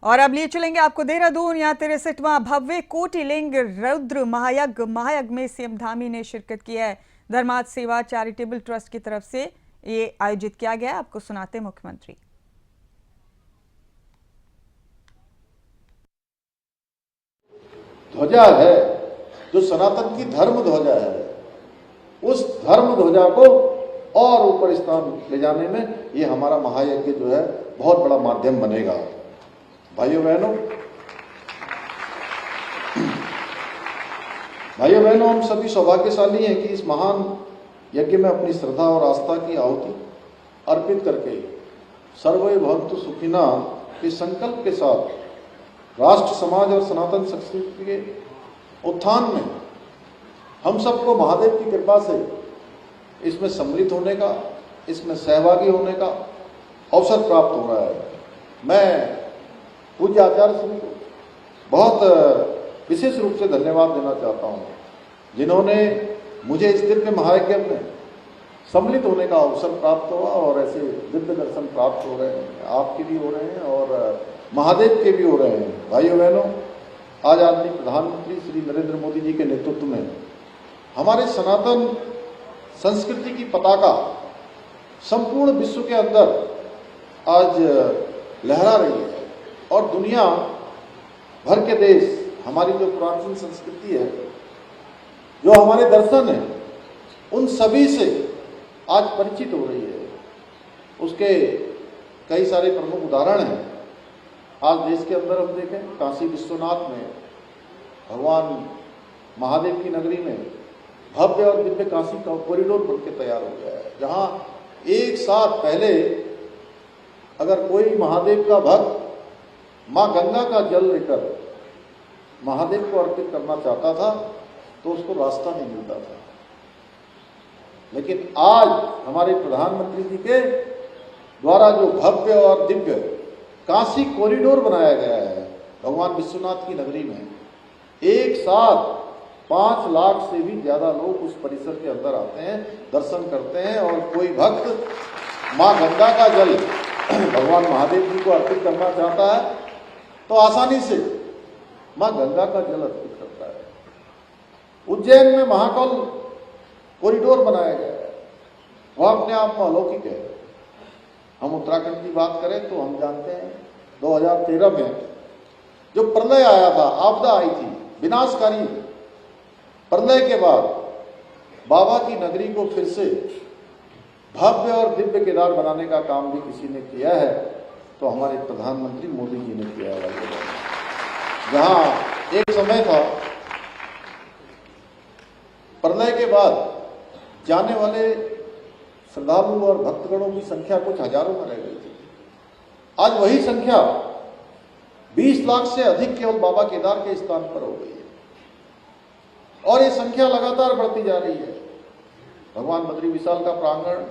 और अब लिए चलेंगे आपको देहरादून। यहाँ 63वां भव्य कोटिलिंग रुद्र महायज्ञ में सीएम धामी ने शिरकत की है। धर्मार्थ सेवा चैरिटेबल ट्रस्ट की तरफ से ये आयोजित किया गया। आपको सुनाते मुख्यमंत्री। ध्वजा है जो सनातन की धर्म ध्वजा है, उस धर्म ध्वजा को और ऊपर स्थान ले जाने में ये हमारा महायज्ञ जो है बहुत बड़ा माध्यम बनेगा। भाइयों बहनों, हम सभी सौभाग्यशाली हैं कि इस महान यज्ञ में अपनी श्रद्धा और आस्था की आहुति अर्पित करके सर्वे भवन्तु सुखिना के संकल्प के साथ राष्ट्र, समाज और सनातन संस्कृति के उत्थान में हम सबको महादेव की कृपा से इसमें सम्मिलित होने का, इसमें सहभागी होने का अवसर प्राप्त हो रहा है। मैं पूज्य आचार्य श्री को बहुत विशेष रूप से धन्यवाद देना चाहता हूँ, जिन्होंने मुझे इस दिव्य महायज्ञ में सम्मिलित होने का अवसर प्राप्त हुआ और ऐसे दिव्य दर्शन प्राप्त हो रहे हैं। आपके भी हो रहे हैं और महादेव के भी हो रहे हैं। भाइयों बहनों, आज आदरणीय प्रधानमंत्री श्री नरेंद्र मोदी जी के नेतृत्व में हमारे सनातन संस्कृति की पताका संपूर्ण विश्व के अंदर आज लहरा रही है और दुनिया भर के देश हमारी जो प्राचीन संस्कृति है, जो हमारे दर्शन है, उन सभी से आज परिचित हो रही है। उसके कई सारे प्रमुख उदाहरण हैं। आज देश के अंदर हम देखें, काशी विश्वनाथ में भगवान महादेव की नगरी में भव्य और दिव्य काशी का कॉरिडोर बनकर तैयार हो गया है, जहां एक साथ पहले अगर कोई महादेव का भक्त मां गंगा का जल लेकर महादेव को अर्पित करना चाहता था तो उसको रास्ता नहीं मिलता था। लेकिन आज हमारे प्रधानमंत्री जी के द्वारा जो भव्य और दिव्य काशी कॉरिडोर बनाया गया है भगवान विश्वनाथ की नगरी में, एक साथ 5 लाख से भी ज्यादा लोग उस परिसर के अंदर आते हैं, दर्शन करते हैं। और कोई भक्त मां गंगा का जल भगवान महादेव जी को अर्पित करना चाहता है तो आसानी से मां गंगा का जल अर्पित करता है। उज्जैन में महाकाल कॉरिडोर बनाया गया है, वह अपने आप में अलौकिक है। हम उत्तराखंड की बात करें तो हम जानते हैं 2013 में जो प्रलय आया था, आपदा आई थी, विनाशकारी प्रलय के बाद बाबा की नगरी को फिर से भव्य और दिव्य केदार बनाने का काम भी किसी ने किया है तो हमारे प्रधानमंत्री मोदी जी ने किया है। जहां एक समय था प्रलय के बाद जाने वाले श्रद्धालु और भक्तगणों की संख्या कुछ हजारों में रह गई थी। आज वही संख्या 20 लाख से अधिक केवल बाबा केदार के स्थान पर हो गई है और ये संख्या लगातार बढ़ती जा रही है। भगवान बद्री विशाल का प्रांगण,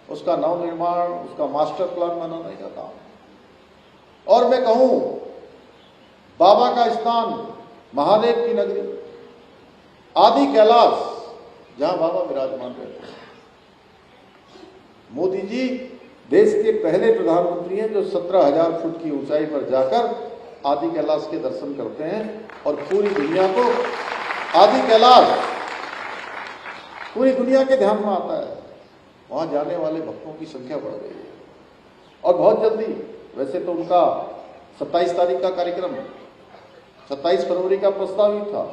उसका नवनिर्माण, उसका मास्टर प्लान बनाने का काम, और मैं कहूं बाबा का स्थान, महादेव की नगरी, आदि कैलाश, जहां बाबा विराजमान रहते हैं। मोदी जी देश के पहले प्रधानमंत्री हैं जो 17,000 फुट की ऊंचाई पर जाकर आदि कैलाश के दर्शन करते हैं और पूरी दुनिया को आदि कैलाश पूरी दुनिया के ध्यान में आता है। वहां जाने वाले भक्तों की संख्या बढ़ गई है और बहुत जल्दी, वैसे तो उनका 27 तारीख का कार्यक्रम, 27 फरवरी का प्रस्तावित था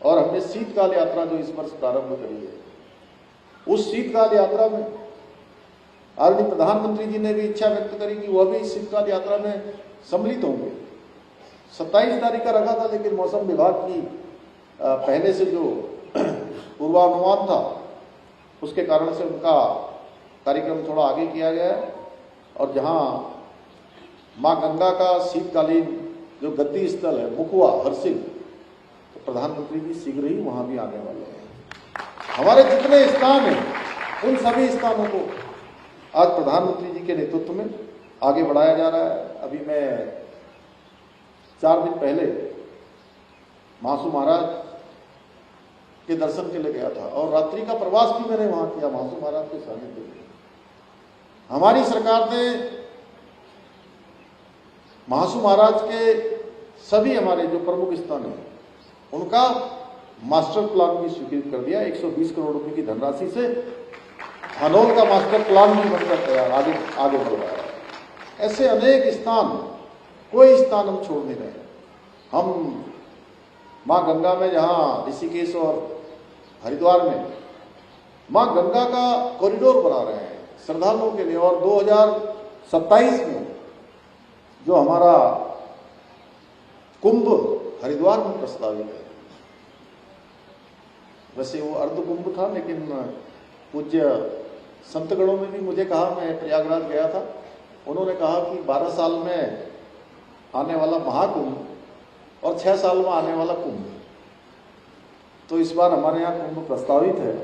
और हमने शीतकाल यात्रा जो इस वर्ष प्रारंभ करी है, उस शीतकाल यात्रा में आदरणीय प्रधानमंत्री जी ने भी इच्छा व्यक्त करी कि वह भी इस शीतकाल यात्रा में सम्मिलित होंगे। 27 तारीख का रखा था, लेकिन मौसम विभाग की पहले से जो पूर्वानुमान था उसके कारण से उनका कार्यक्रम थोड़ा आगे किया गया है। और जहां मां गंगा का शीतकालीन जो गद्दी स्थल है मुखुआ हरसिल, तो प्रधानमंत्री जी शीघ्र ही वहां भी आने वाले हैं। हमारे जितने स्थान हैं उन सभी स्थानों को आज प्रधानमंत्री जी के नेतृत्व में आगे बढ़ाया जा रहा है। अभी मैं 4 दिन पहले महासू महाराज के दर्शन के लिए गया था और रात्रि का प्रवास भी मैंने वहां किया महासू महाराज के सानिध्य में। हमारी सरकार ने महासू महाराज के सभी हमारे जो प्रमुख स्थान हैं उनका मास्टर प्लान भी स्वीकृत कर दिया। 120 करोड़ रुपए की धनराशि से हनोल का मास्टर प्लान भी बनकर तैयार आगे बढ़ रहा है। ऐसे अनेक स्थान, कोई स्थान हम छोड़ नहीं रहे। हम माँ गंगा में, जहाँ ऋषिकेश और हरिद्वार में माँ गंगा का कॉरिडोर बना रहे हैं श्रद्धालुओं के लिए, और 2027 में जो हमारा कुंभ हरिद्वार में प्रस्तावित है, वैसे वो अर्ध कुंभ था, लेकिन पूज्य संतगणों ने भी मुझे कहा, मैं प्रयागराज गया था, उन्होंने कहा कि 12 साल में आने वाला महाकुंभ और 6 साल में आने वाला कुंभ, तो इस बार हमारे यहाँ कुंभ प्रस्तावित है।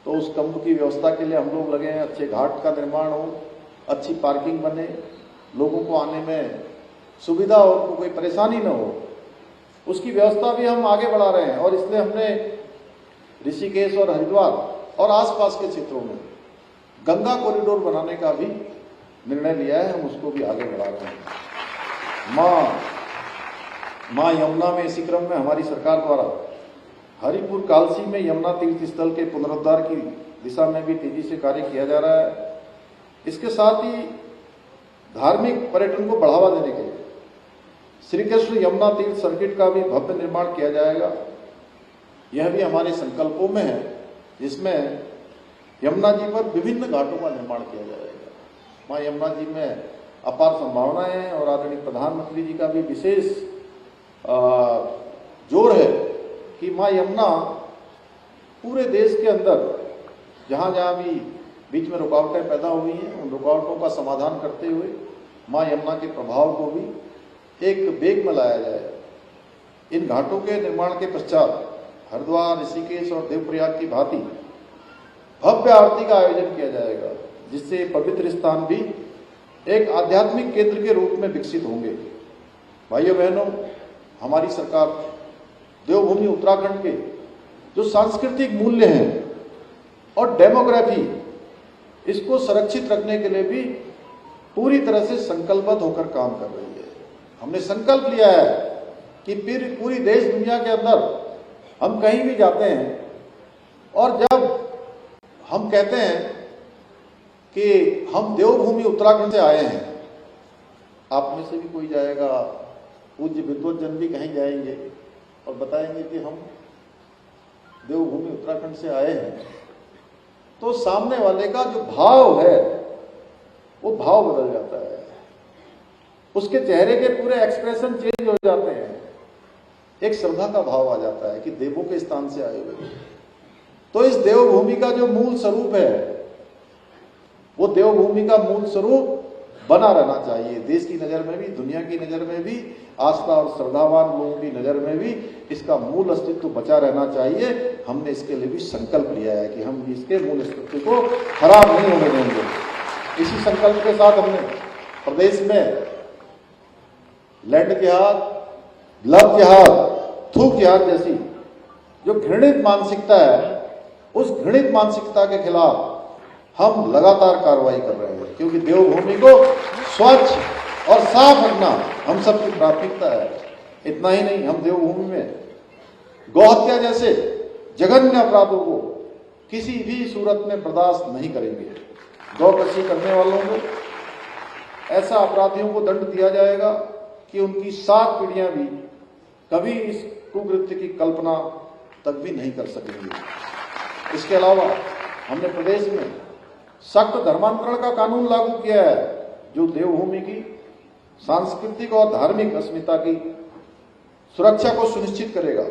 तो उस कुंभ की व्यवस्था के लिए हम लोग लगे हैं। अच्छे घाट का निर्माण हो, अच्छी पार्किंग बने, लोगों को आने में सुविधा हो, उनको कोई परेशानी न हो, उसकी व्यवस्था भी हम आगे बढ़ा रहे हैं। और इसलिए हमने ऋषिकेश और हरिद्वार और आसपास के क्षेत्रों में गंगा कॉरिडोर बनाने का भी निर्णय लिया है। हम उसको भी आगे बढ़ा रहे हैं। माँ यमुना में इसी क्रम में हमारी सरकार द्वारा हरिपुर कालसी में यमुना तीर्थ स्थल के पुनरुद्धार की दिशा में भी तेजी से कार्य किया जा रहा है। इसके साथ ही धार्मिक पर्यटन को बढ़ावा देने के लिए श्री कृष्ण यमुना तीर्थ सर्किट का भी भव्य निर्माण किया जाएगा। यह भी हमारे संकल्पों में है, जिसमें यमुना जी पर विभिन्न घाटों का निर्माण किया जाएगा। माँ यमुना जी में अपार संभावनाएं हैं और आदरणीय प्रधानमंत्री जी का भी विशेष जोर है कि माँ यमुना पूरे देश के अंदर जहाँ जहाँ भी बीच में रुकावटें पैदा हुई हैं, उन रुकावटों का समाधान करते हुए माँ यमुना के प्रभाव को भी एक वेग में लाया जाए। इन घाटों के निर्माण के पश्चात हरिद्वार, ऋषिकेश और देवप्रयाग की भांति भव्य आरती का आयोजन किया जाएगा, जिससे पवित्र स्थान भी एक आध्यात्मिक केंद्र के रूप में विकसित होंगे। भाइयों बहनों, हमारी सरकार देवभूमि उत्तराखंड के जो सांस्कृतिक मूल्य हैं और डेमोग्राफी, इसको संरक्षित रखने के लिए भी पूरी तरह से संकल्पबद्ध होकर काम कर रही है। हमने संकल्प लिया है कि फिर पूरी देश दुनिया के अंदर हम कहीं भी जाते हैं और जब हम कहते हैं कि हम देवभूमि उत्तराखंड से आए हैं, आप में से भी कोई जाएगा, पूज्य विद्वज्जन भी कहीं जाएंगे और बताएंगे कि हम देवभूमि उत्तराखंड से आए हैं, तो सामने वाले का जो भाव है वो भाव बदल जाता है, उसके चेहरे के पूरे एक्सप्रेशन चेंज हो जाते हैं, एक श्रद्धा का भाव आ जाता है कि देवों के स्थान से आए हुए। तो इस देवभूमि का जो मूल स्वरूप है, वो देवभूमि का मूल स्वरूप बना रहना चाहिए। देश की नजर में भी, दुनिया की नजर में भी, आस्था और श्रद्धावान लोगों की नजर में भी इसका मूल अस्तित्व बचा रहना चाहिए। हमने इसके लिए भी संकल्प लिया है कि हम इसके मूल अस्तित्व को खराब नहीं होने देंगे। इसी संकल्प के साथ हमने प्रदेश में लैंड जिहाद, लव जिहाद, थूक जिहाद जैसी जो घृणित मानसिकता है, उस घृणित मानसिकता के खिलाफ हम लगातार कार्रवाई कर रहे हैं, क्योंकि देवभूमि को स्वच्छ और साफ रखना हम सबकी प्राथमिकता है। इतना ही नहीं, हम देवभूमि में गौहत्या जैसे जघन्य अपराधों को किसी भी सूरत में बर्दाश्त नहीं करेंगे। गौकशी करने वालों को, ऐसा अपराधियों को दंड दिया जाएगा कि उनकी 7 पीढ़ियां भी कभी इस कुकृत्य की कल्पना तक भी नहीं कर सकेंगे। इसके अलावा हमने प्रदेश में सख्त धर्मांतरण का कानून लागू किया है, जो देवभूमि की सांस्कृतिक और धार्मिक अस्मिता की सुरक्षा को सुनिश्चित करेगा।